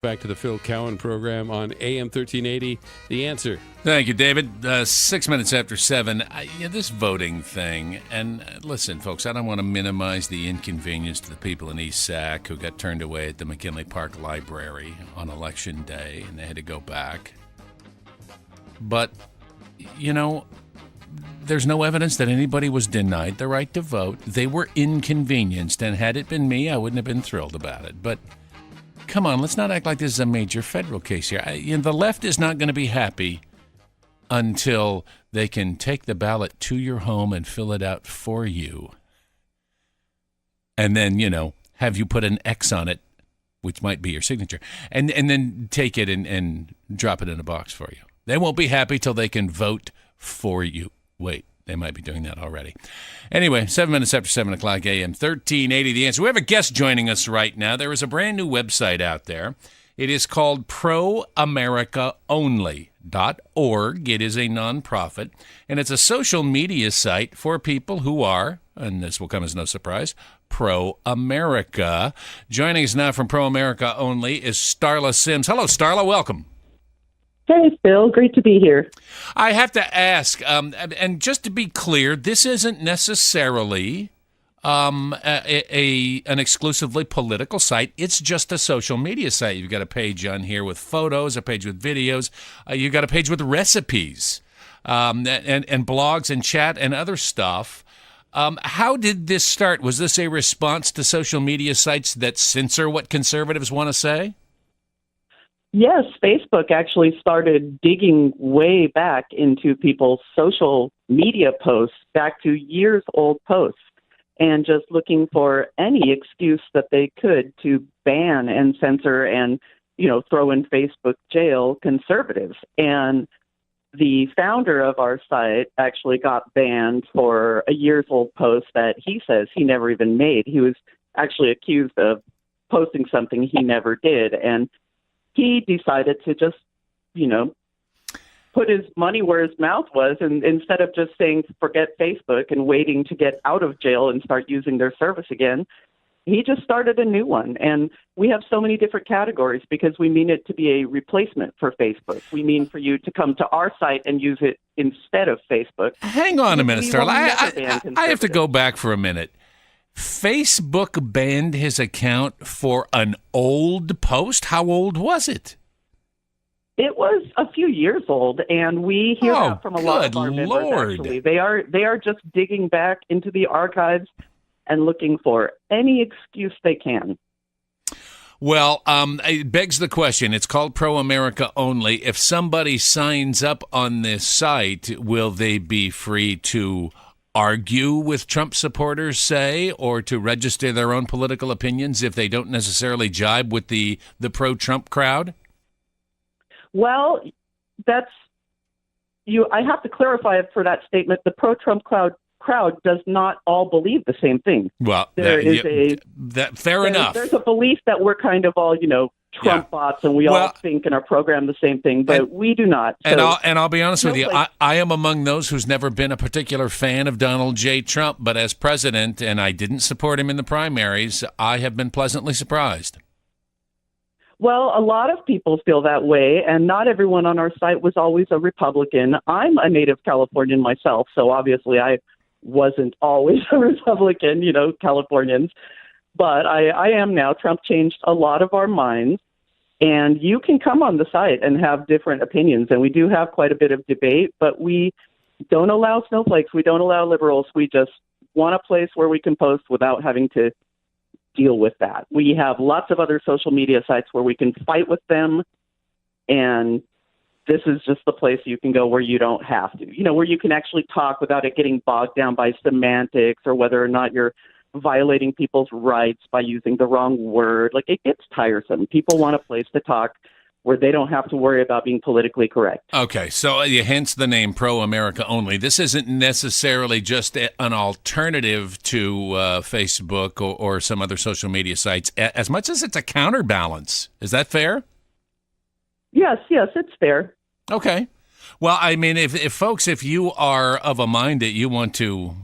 Back to the Phil Cowan program on AM 1380. The Answer. Thank you, David. 6 minutes after 7. This voting thing, and listen, folks, I don't want to minimize the inconvenience to the people in East Sac who got turned away at the McKinley Park Library on Election Day, and they had to go back. But, there's no evidence that anybody was denied the right to vote. They were inconvenienced, and had it been me, I wouldn't have been thrilled about it. But come on, let's not act like this is a major federal case here. The left is not going to be happy until they can take the ballot to your home and fill it out for you. And then, have you put an X on it, which might be your signature, and then take it and drop it in a box for you. They won't be happy till they can vote for you. Wait, they might be doing that already. Anyway, 7 minutes after 7 o'clock a.m., 1380 The Answer. We have a guest joining us right now. There is a brand new website out there. It is called ProAmericaOnly.org. It is a nonprofit, and it's a social media site for people who are, and this will come as no surprise, pro-America. Joining us now from Pro-America Only is Starla Sims. Hello, Starla. Welcome. Hey, Phil. Great to be here. I have to ask, and just to be clear, this isn't necessarily an exclusively political site. It's just a social media site. You've got a page on here with photos, a page with videos. You've got a page with recipes and blogs and chat and other stuff. How did this start? Was this a response to social media sites that censor what conservatives want to say? Yes, Facebook actually started digging way back into people's social media posts, back to years-old posts, and just looking for any excuse that they could to ban and censor and, throw in Facebook jail conservatives. And the founder of our site actually got banned for a years-old post that he says he never even made. He was actually accused of posting something he never did, and he decided to just, put his money where his mouth was, and instead of just saying forget Facebook and waiting to get out of jail and start using their service again, he just started a new one. And we have so many different categories because we mean it to be a replacement for Facebook. We mean for you to come to our site and use it instead of Facebook. Hang on a minute, Starla. I have to go back for a minute. Facebook banned his account for an old post? How old was it? It was a few years old, and we hear that from a lot of our members, actually. They are just digging back into the archives and looking for any excuse they can. Well, it begs the question. It's called Pro-America Only. If somebody signs up on this site, will they be free to argue with Trump supporters, say, or to register their own political opinions if they don't necessarily jibe with the pro-Trump crowd? Well, I have to clarify for that statement. The pro-Trump crowd does not all believe the same thing. Well, fair enough. There's a belief that we're kind of all, Trump bots, and we all think in our program the same thing, but we do not. So, and I'll be honest with you, I am among those who's never been a particular fan of Donald J. Trump, but as president, and I didn't support him in the primaries, I have been pleasantly surprised. Well, a lot of people feel that way, and not everyone on our site was always a Republican. I'm a native Californian myself, so obviously I wasn't always a Republican, Californians. But I am now. Trump changed a lot of our minds, and you can come on the site and have different opinions. And we do have quite a bit of debate, but we don't allow snowflakes. We don't allow liberals. We just want a place where we can post without having to deal with that. We have lots of other social media sites where we can fight with them, and this is just the place you can go where you don't have to, where you can actually talk without it getting bogged down by semantics or whether or not you're violating people's rights by using the wrong word. Like, it gets tiresome. People want a place to talk where they don't have to worry about being politically correct. Okay, so hence the name Pro-America Only. This isn't necessarily just an alternative to Facebook or some other social media sites, as much as it's a counterbalance. Is that fair? Yes, it's fair. Okay. Well, I mean, if folks, if you are of a mind that you want to,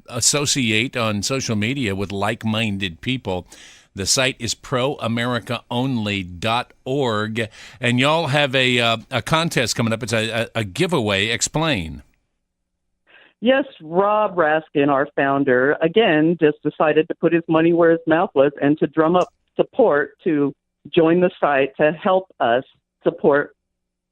associate on social media with like-minded people, The site is proamericaonly.org. And y'all have a contest coming up. It's a giveaway. Explain. Yes, Rob Raskin, our founder, again, just decided to put his money where his mouth was and to drum up support to join the site to help us support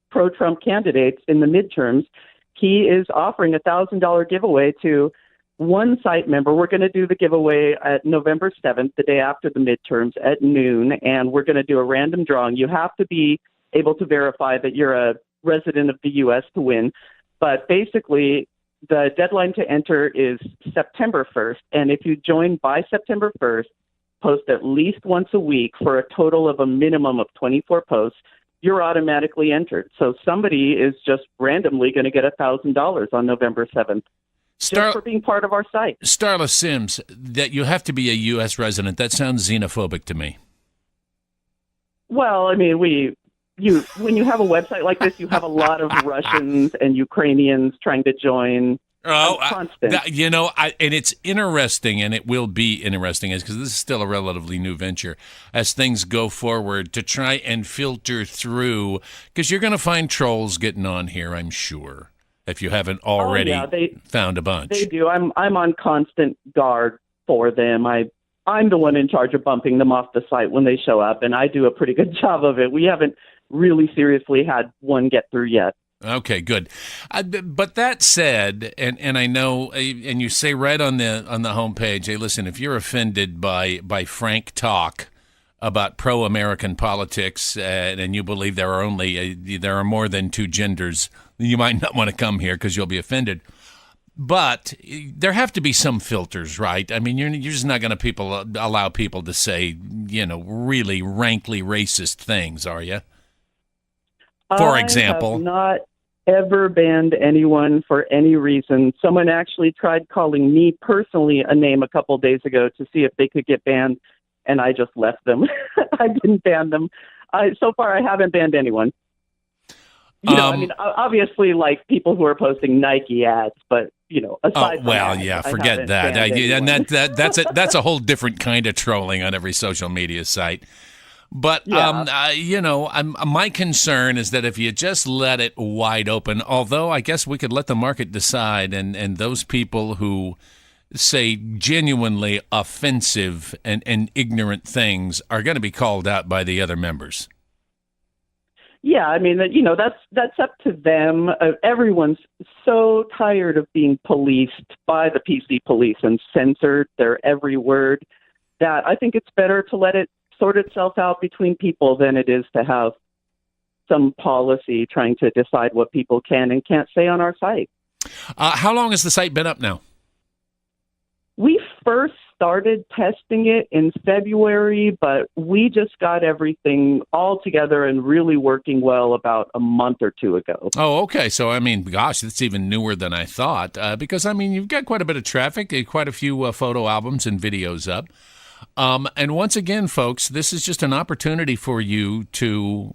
pro-Trump candidates in the midterms. He is offering a $1,000 giveaway to one site member. We're going to do the giveaway at November 7th, the day after the midterms at noon, and we're going to do a random drawing. You have to be able to verify that you're a resident of the U.S. to win, but basically the deadline to enter is September 1st, and if you join by September 1st, post at least once a week for a total of a minimum of 24 posts, you're automatically entered. So somebody is just randomly going to get $1,000 on November 7th just for being part of our site. Starla Sims, that you have to be a U.S. resident, that sounds xenophobic to me. Well, I mean, when you have a website like this, you have a lot of Russians and Ukrainians trying to join. Constant. And it's interesting, and it will be interesting, because this is still a relatively new venture, as things go forward, to try and filter through, because you're going to find trolls getting on here, I'm sure, if you haven't already found a bunch. They do. I'm on constant guard for them. I'm the one in charge of bumping them off the site when they show up, and I do a pretty good job of it. We haven't really seriously had one get through yet. Okay, good. But that said, and I know, and you say right on the homepage, hey, listen, if you're offended by frank talk about pro-American politics, and you believe there are more than two genders, you might not want to come here because you'll be offended. But there have to be some filters, right? I mean, you're just not going to allow people to say, really rankly racist things, are you? For example, I have not ever banned anyone for any reason. Someone actually tried calling me personally a name a couple of days ago to see if they could get banned, and I just left them. I didn't ban them. So far, I haven't banned anyone. I mean, obviously, like people who are posting Nike ads, but aside from that, forget that. And that's a whole different kind of trolling on every social media site. But, my concern is that if you just let it wide open, although I guess we could let the market decide, and those people who say genuinely offensive and ignorant things are going to be called out by the other members. Yeah, I mean, that's up to them. Everyone's so tired of being policed by the PC police and censored their every word that I think it's better to let it sort itself out between people than it is to have some policy trying to decide what people can and can't say on our site. How long has the site been up now? We first started testing it in February, but we just got everything all together and really working well about a month or two ago. Oh, okay. So, I mean, gosh, it's even newer than I thought, because, I mean, you've got quite a bit of traffic, quite a few photo albums and videos up. And once again, folks, this is just an opportunity for you to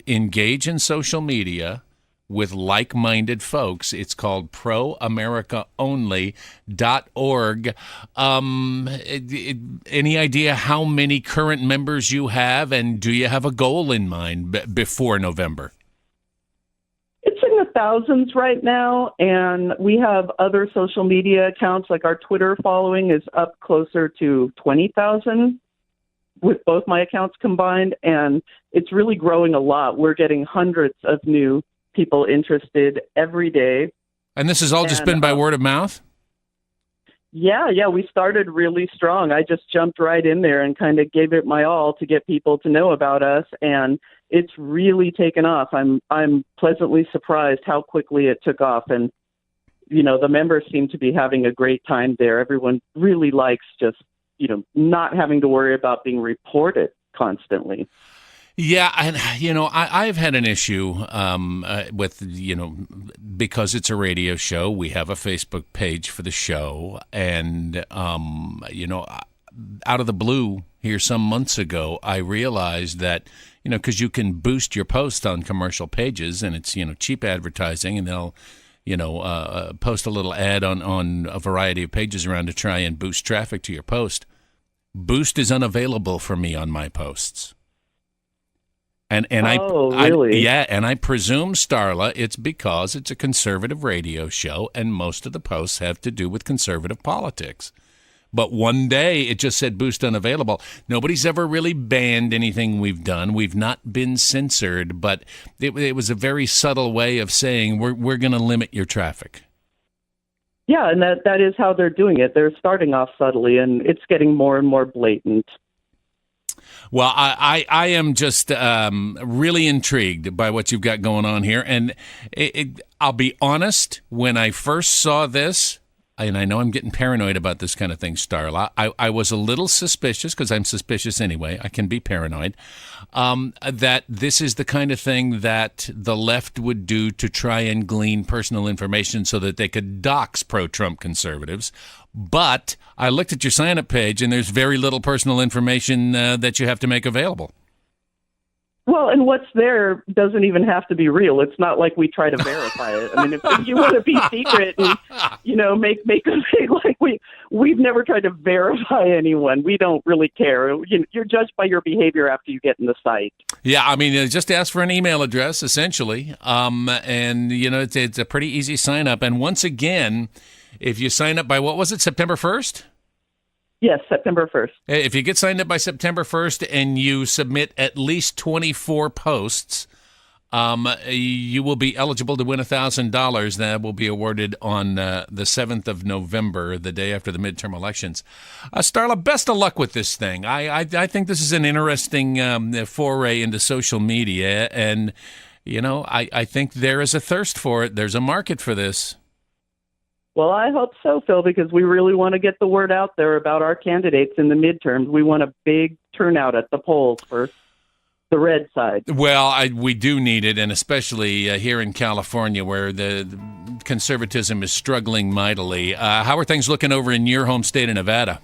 engage in social media with like-minded folks. It's called proamericaonly.org. Any idea how many current members you have, and do you have a goal in mind before November? It's in the thousands right now, and we have other social media accounts, like our Twitter following is up closer to 20,000 with both my accounts combined, and it's really growing a lot. We're getting hundreds of new people interested every day. And this has all just been by word of mouth? Yeah, we started really strong. I just jumped right in there and kind of gave it my all to get people to know about us, and it's really taken off. I'm pleasantly surprised how quickly it took off, and the members seem to be having a great time there. Everyone really likes just not having to worry about being reported constantly. Yeah, and I've had an issue with because it's a radio show. We have a Facebook page for the show, and out of the blue here some months ago, I realized that because you can boost your post on commercial pages, and it's cheap advertising, and they'll post a little ad on a variety of pages around to try and boost traffic to your post. Boost is unavailable for me on my posts. And really? and I presume, Starla, it's because it's a conservative radio show and most of the posts have to do with conservative politics. But one day it just said Boost unavailable. Nobody's ever really banned anything we've done. We've not been censored, but it was a very subtle way of saying we're going to limit your traffic. Yeah, and that is how they're doing it. They're starting off subtly, and it's getting more and more blatant. Well, I am just really intrigued by what you've got going on here. And I'll be honest, when I first saw this, and I know I'm getting paranoid about this kind of thing, Starla, I was a little suspicious, because I'm suspicious anyway, I can be paranoid, that this is the kind of thing that the left would do to try and glean personal information so that they could dox pro-Trump conservatives. But I looked at your sign-up page, and there's very little personal information that you have to make available. Well, and what's there doesn't even have to be real. It's not like we try to verify it. I mean, if you want to be secret and, make a big, like we've never tried to verify anyone. We don't really care. You're judged by your behavior after you get in the site. Yeah, I mean, just ask for an email address, essentially. And, it's a pretty easy sign-up. And once again, if you sign up by, what was it, September 1st? Yes, September 1st. If you get signed up by September 1st and you submit at least 24 posts, you will be eligible to win $1,000 that will be awarded on the 7th of November, the day after the midterm elections. Starla, best of luck with this thing. I think this is an interesting foray into social media, and, I think there is a thirst for it. There's a market for this. Well, I hope so, Phil, because we really want to get the word out there about our candidates in the midterms. We want a big turnout at the polls for the red side. Well, we do need it, and especially here in California, where the conservatism is struggling mightily. How are things looking over in your home state of Nevada?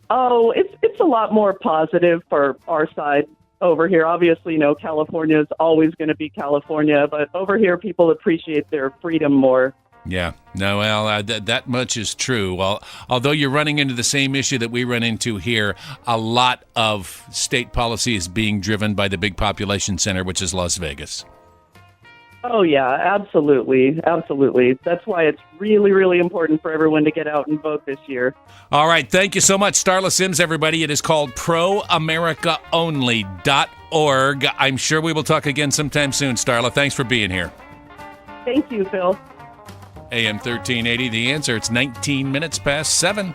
Oh, it's a lot more positive for our side over here. Obviously, California is always going to be California, but over here people appreciate their freedom more. Yeah, no, well, that much is true. Well, although you're running into the same issue that we run into here, a lot of state policy is being driven by the big population center, which is Las Vegas. Oh, yeah, absolutely. Absolutely. That's why it's really, really important for everyone to get out and vote this year. All right. Thank you so much, Starla Sims, everybody. It is called proamericaonly.org. I'm sure we will talk again sometime soon, Starla. Thanks for being here. Thank you, Phil. AM 1380, The Answer. It's 19 minutes past 7.